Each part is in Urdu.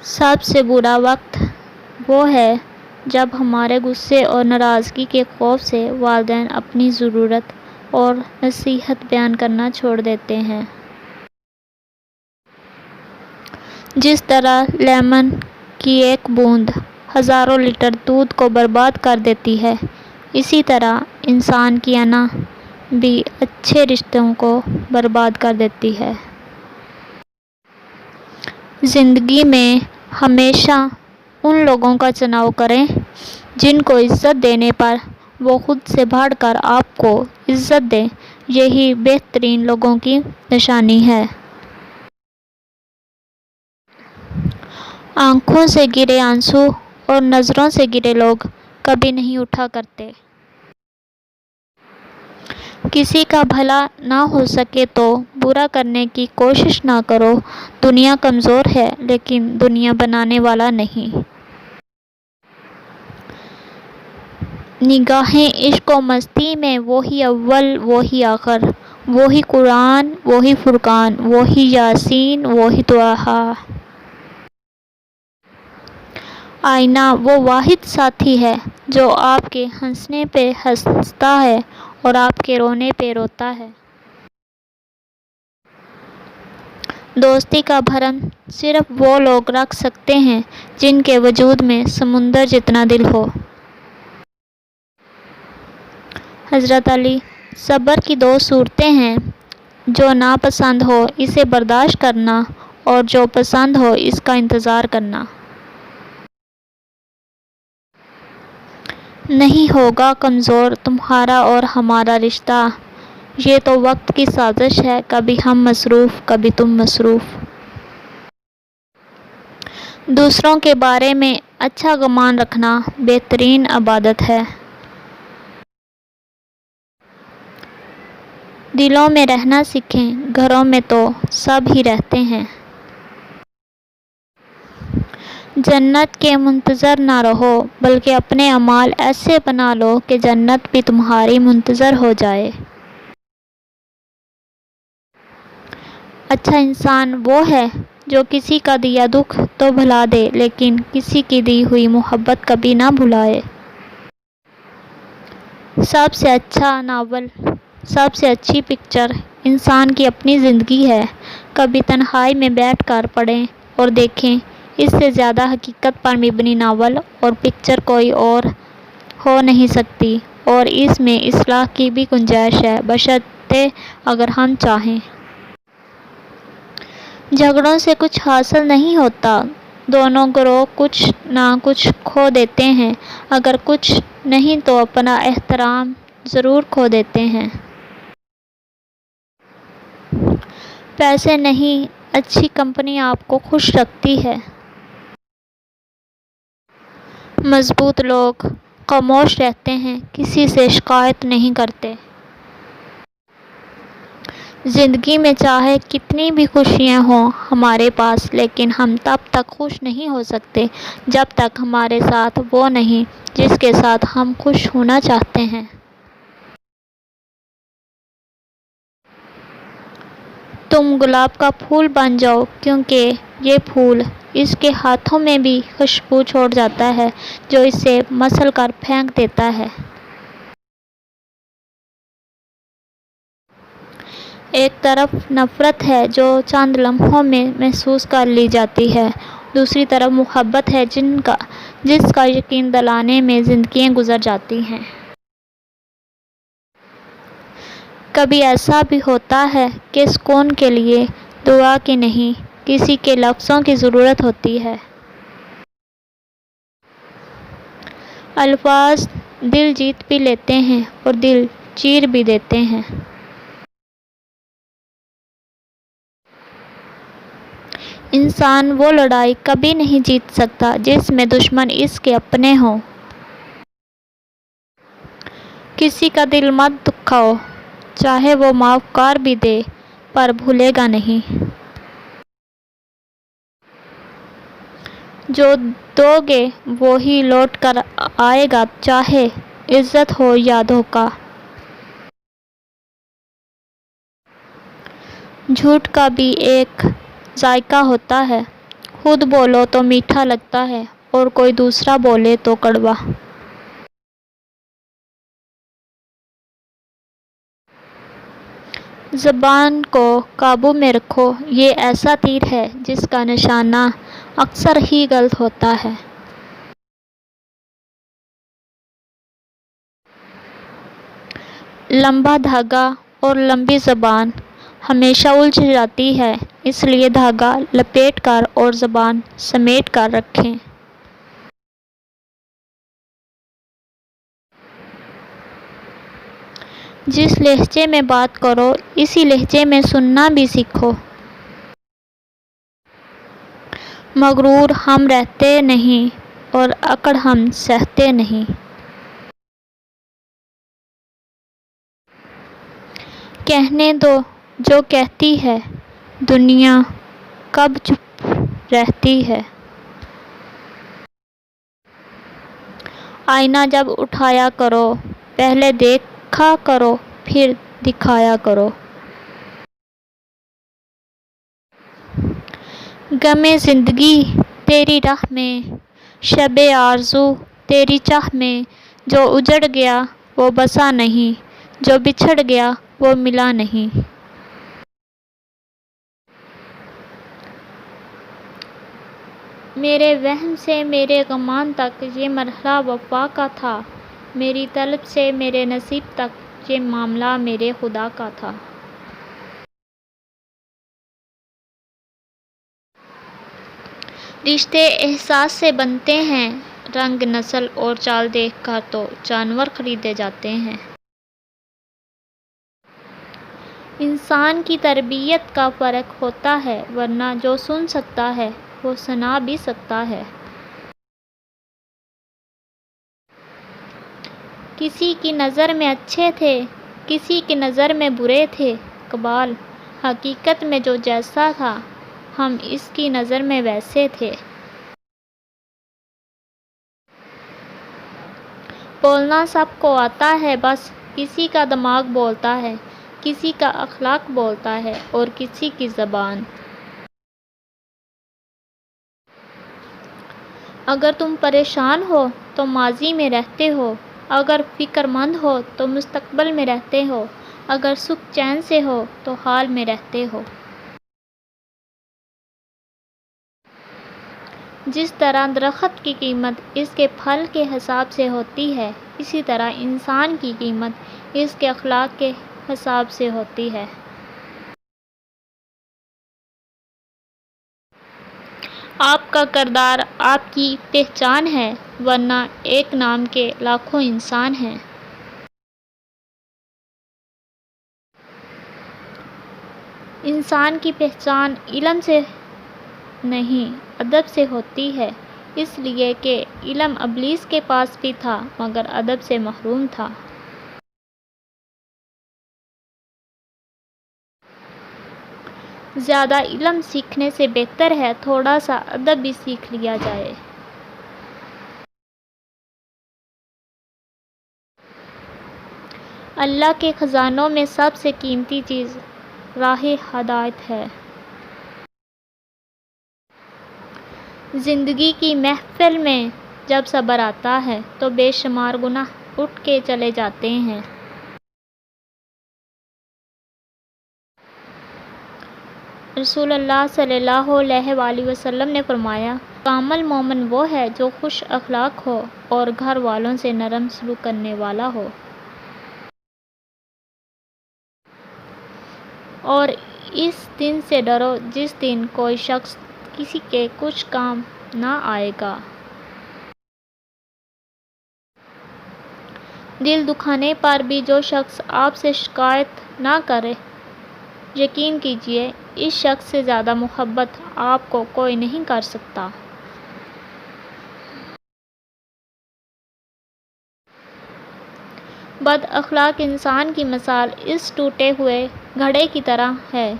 سب سے برا وقت وہ ہے جب ہمارے غصے اور ناراضگی کے خوف سے والدین اپنی ضرورت اور نصیحت بیان کرنا چھوڑ دیتے ہیں۔ جس طرح لیمن کی ایک بوند ہزاروں لیٹر دودھ کو برباد کر دیتی ہے، اسی طرح انسان کی انا بھی اچھے رشتوں کو برباد کر دیتی ہے۔ زندگی میں ہمیشہ ان لوگوں کا چناؤ کریں جن کو عزت دینے پر وہ خود سے بڑھ کر آپ کو عزت دیں، یہی بہترین لوگوں کی نشانی ہے۔ آنکھوں سے گرے آنسو اور نظروں سے گرے لوگ کبھی نہیں اٹھا کرتے۔ کسی کا بھلا نہ ہو سکے تو برا کرنے کی کوشش نہ کرو۔ دنیا کمزور ہے لیکن دنیا بنانے والا نہیں۔ نگاہیں عشق و مستی میں وہی اول وہی آخر، وہی قرآن وہی فرقان، وہی یاسین وہی طٰہٰ۔ آئینہ وہ واحد ساتھی ہے جو آپ کے ہنسنے پہ ہنستا ہے اور آپ کے رونے پہ روتا ہے۔ دوستی کا بھرم صرف وہ لوگ رکھ سکتے ہیں جن کے وجود میں سمندر جتنا دل ہو۔ حضرت علی: صبر کی دو صورتیں ہیں، جو ناپسند ہو اسے برداشت کرنا اور جو پسند ہو اس کا انتظار کرنا۔ نہیں ہوگا کمزور تمہارا اور ہمارا رشتہ، یہ تو وقت کی سازش ہے، کبھی ہم مصروف کبھی تم مصروف۔ دوسروں کے بارے میں اچھا گمان رکھنا بہترین عبادت ہے۔ دلوں میں رہنا سیکھیں، گھروں میں تو سب ہی رہتے ہیں۔ جنت کے منتظر نہ رہو بلکہ اپنے اعمال ایسے بنا لو کہ جنت بھی تمہاری منتظر ہو جائے۔ اچھا انسان وہ ہے جو کسی کا دیا دکھ تو بھلا دے لیکن کسی کی دی ہوئی محبت کبھی نہ بھلائے۔ سب سے اچھا ناول، سب سے اچھی پکچر انسان کی اپنی زندگی ہے۔ کبھی تنہائی میں بیٹھ کر پڑھیں اور دیکھیں، اس سے زیادہ حقیقت پر مبنی ناول اور پکچر کوئی اور ہو نہیں سکتی، اور اس میں اصلاح کی بھی گنجائش ہے، بشرطیکہ اگر ہم چاہیں۔ جھگڑوں سے کچھ حاصل نہیں ہوتا، دونوں گروہ کچھ نہ کچھ کھو دیتے ہیں، اگر کچھ نہیں تو اپنا احترام ضرور کھو دیتے ہیں۔ پیسے نہیں، اچھی کمپنی آپ کو خوش رکھتی ہے۔ مضبوط لوگ خاموش رہتے ہیں، کسی سے شکایت نہیں کرتے۔ زندگی میں چاہے کتنی بھی خوشیاں ہوں ہمارے پاس، لیکن ہم تب تک خوش نہیں ہو سکتے جب تک ہمارے ساتھ وہ نہیں جس کے ساتھ ہم خوش ہونا چاہتے ہیں۔ تم گلاب کا پھول بن جاؤ، کیونکہ یہ پھول اس کے ہاتھوں میں بھی خوشبو چھوڑ جاتا ہے جو اسے مسل کر پھینک دیتا ہے۔ ایک طرف نفرت ہے جو چند لمحوں میں محسوس کر لی جاتی ہے، دوسری طرف محبت ہے جس کا یقین دلانے میں زندگیاں گزر جاتی ہیں۔ کبھی ایسا بھی ہوتا ہے کہ سکون کے لیے دعا کی نہیں، کسی کے لفظوں کی ضرورت ہوتی ہے۔ الفاظ دل جیت بھی لیتے ہیں اور دل چیر بھی دیتے ہیں۔ انسان وہ لڑائی کبھی نہیں جیت سکتا جس میں دشمن اس کے اپنے ہوں۔ کسی کا دل مت دکھاؤ، چاہے وہ معاف کر بھی دے پر بھولے گا نہیں۔ جو دو گے وہی لوٹ کر آئے گا، چاہے عزت ہو یا دھوکہ۔ جھوٹ کا بھی ایک ذائقہ ہوتا ہے، خود بولو تو میٹھا لگتا ہے اور کوئی دوسرا بولے تو کڑوا۔ زبان کو قابو میں رکھو، یہ ایسا تیر ہے جس کا نشانہ اکثر ہی غلط ہوتا ہے۔ لمبا دھاگا اور لمبی زبان ہمیشہ الجھ جاتی ہے، اس لیے دھاگا لپیٹ کر اور زبان سمیٹ کر رکھیں۔ جس لہجے میں بات کرو اسی لہجے میں سننا بھی سیکھو۔ مغرور ہم رہتے نہیں اور اکڑ ہم سہتے نہیں۔ کہنے دو جو کہتی ہے دنیا کب چپ رہتی ہے۔ آئینہ جب اٹھایا کرو پہلے دیکھا کرو پھر دکھایا کرو۔ غم زندگی تیری راہ میں، شب آرزو تیری چاہ میں، جو اجڑ گیا وہ بسا نہیں، جو بچھڑ گیا وہ ملا نہیں۔ میرے وہم سے میرے گمان تک یہ مرحلہ وفا کا تھا، میری طلب سے میرے نصیب تک یہ معاملہ میرے خدا کا تھا۔ رشتے احساس سے بنتے ہیں، رنگ نسل اور چال دیکھ کر تو جانور خریدے جاتے ہیں۔ انسان کی تربیت کا فرق ہوتا ہے، ورنہ جو سن سکتا ہے وہ سنا بھی سکتا ہے۔ کسی کی نظر میں اچھے تھے، کسی کی نظر میں برے تھے، اقبال۔ حقیقت میں جو جیسا تھا ہم اس کی نظر میں ویسے تھے۔ بولنا سب کو آتا ہے، بس کسی کا دماغ بولتا ہے، کسی کا اخلاق بولتا ہے اور کسی کی زبان۔ اگر تم پریشان ہو تو ماضی میں رہتے ہو، اگر فکر مند ہو تو مستقبل میں رہتے ہو، اگر سکھ چین سے ہو تو حال میں رہتے ہو۔ جس طرح درخت کی قیمت اس کے پھل کے حساب سے ہوتی ہے، اسی طرح انسان کی قیمت اس کے اخلاق کے حساب سے ہوتی ہے۔ آپ کا کردار آپ کی پہچان ہے، ورنہ ایک نام کے لاکھوں انسان ہیں۔ انسان کی پہچان علم سے نہیں ادب سے ہوتی ہے، اس لیے کہ علم ابلیس کے پاس بھی تھا مگر ادب سے محروم تھا۔ زیادہ علم سیکھنے سے بہتر ہے تھوڑا سا ادب بھی سیکھ لیا جائے۔ اللہ کے خزانوں میں سب سے قیمتی چیز راہ ہدایت ہے۔ زندگی کی محفل میں جب صبر آتا ہے تو بے شمار گناہ اٹھ کے چلے جاتے ہیں۔ رسول اللہ صلی اللہ علیہ وآلہ وسلم نے فرمایا، کامل مومن وہ ہے جو خوش اخلاق ہو اور گھر والوں سے نرم سلوک کرنے والا ہو۔ اور اس دن سے ڈرو جس دن کوئی شخص کسی کے کچھ کام نہ آئے گا۔ دل دکھانے پر بھی جو شخص آپ سے شکایت نہ کرے، یقین کیجیے اس شخص سے زیادہ محبت آپ کو کوئی نہیں کر سکتا۔ بد اخلاق انسان کی مثال اس ٹوٹے ہوئے گھڑے کی طرح ہے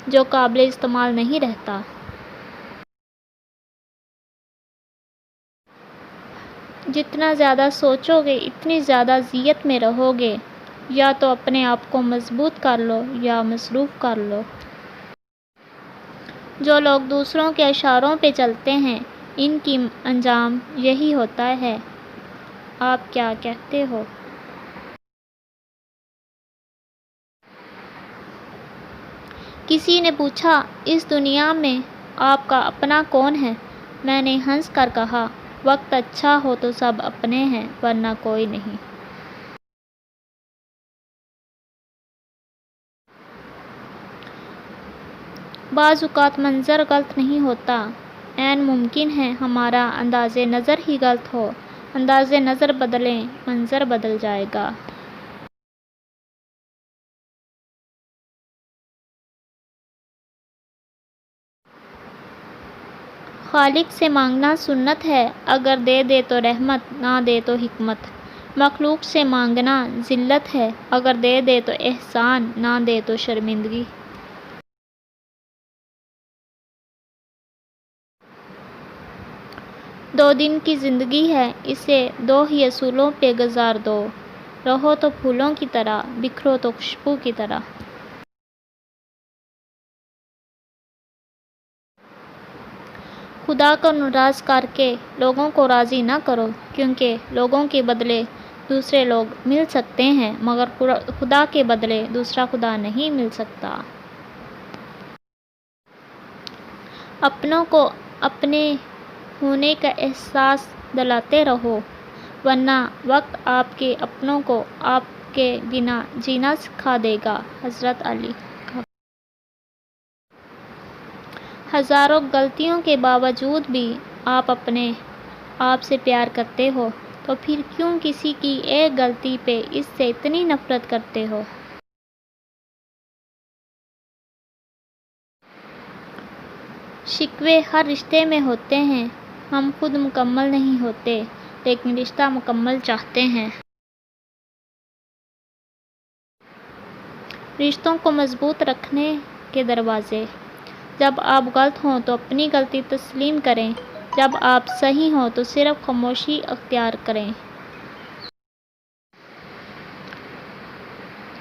جو قابل استعمال نہیں رہتا۔ جتنا زیادہ سوچو گے اتنی زیادہ اذیت میں رہو گے، یا تو اپنے آپ کو مضبوط کر لو یا مصروف کر لو۔ جو لوگ دوسروں کے اشاروں پہ چلتے ہیں ان کی انجام یہی ہوتا ہے۔ آپ کیا کہتے ہو؟ کسی نے پوچھا، اس دنیا میں آپ کا اپنا کون ہے؟ میں نے ہنس کر کہا، وقت اچھا ہو تو سب اپنے ہیں ورنہ کوئی نہیں۔ بعض اوقات منظر غلط نہیں ہوتا، عین ممکن ہے ہمارا انداز نظر ہی غلط ہو۔ انداز نظر بدلیں، منظر بدل جائے گا۔ خالق سے مانگنا سنت ہے، اگر دے دے تو رحمت، نہ دے تو حکمت۔ مخلوق سے مانگنا ذلت ہے، اگر دے دے تو احسان، نہ دے تو شرمندگی۔ دو دن کی زندگی ہے، اسے دو ہی اصولوں پہ گزار دو، رہو تو پھولوں کی طرح، بکھرو تو خوشبو کی طرح۔ خدا کو ناراض کر کے لوگوں کو راضی نہ کرو، کیونکہ لوگوں کے بدلے دوسرے لوگ مل سکتے ہیں مگر خدا کے بدلے دوسرا خدا نہیں مل سکتا۔ اپنوں کو اپنے ہونے کا احساس دلاتے رہو، ورنہ وقت آپ کے اپنوں کو آپ کے بنا جینا سکھا دے گا۔ حضرت علی۔ ہزاروں غلطیوں کے باوجود بھی آپ اپنے آپ سے پیار کرتے ہو، تو پھر کیوں کسی کی ایک غلطی پہ اس سے اتنی نفرت کرتے ہو؟ شکوے ہر رشتے میں ہوتے ہیں، ہم خود مکمل نہیں ہوتے لیکن رشتہ مکمل چاہتے ہیں۔ رشتوں کو مضبوط رکھنے کے دروازے۔ جب آپ غلط ہوں تو اپنی غلطی تسلیم کریں، جب آپ صحیح ہوں تو صرف خاموشی اختیار کریں۔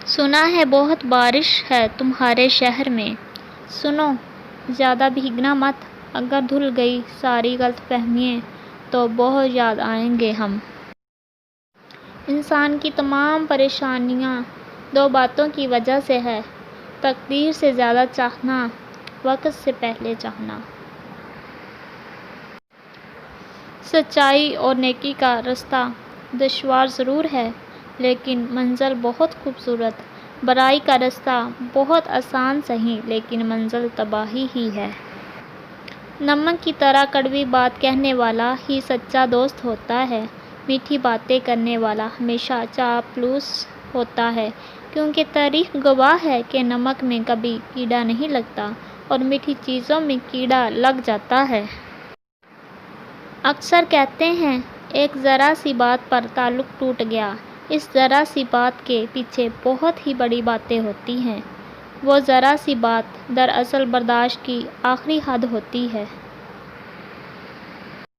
سنا ہے بہت بارش ہے تمہارے شہر میں، سنو زیادہ بھیگنا مت، اگر دھل گئی ساری غلط فہمییں تو بہت یاد آئیں گے ہم۔ انسان کی تمام پریشانیاں دو باتوں کی وجہ سے ہے، تقدیر سے زیادہ چاہنا، وقت سے پہلے چاہنا۔ سچائی اور نیکی کا رستہ دشوار ضرور ہے لیکن منزل بہت خوبصورت، برائی کا رستہ بہت آسان سہی لیکن منزل تباہی ہی ہے۔ نمک کی طرح کڑوی بات کہنے والا ہی سچا دوست ہوتا ہے، میٹھی باتیں کرنے والا ہمیشہ چاپلوس ہوتا ہے، کیونکہ تاریخ گواہ ہے کہ نمک میں کبھی کیڑا نہیں لگتا اور میٹھی چیزوں میں کیڑا لگ جاتا ہے۔ اکثر کہتے ہیں ایک ذرا سی بات پر تعلق ٹوٹ گیا، اس ذرا سی بات کے پیچھے بہت ہی بڑی باتیں ہوتی ہیں، وہ ذرا سی بات دراصل برداشت کی آخری حد ہوتی ہے۔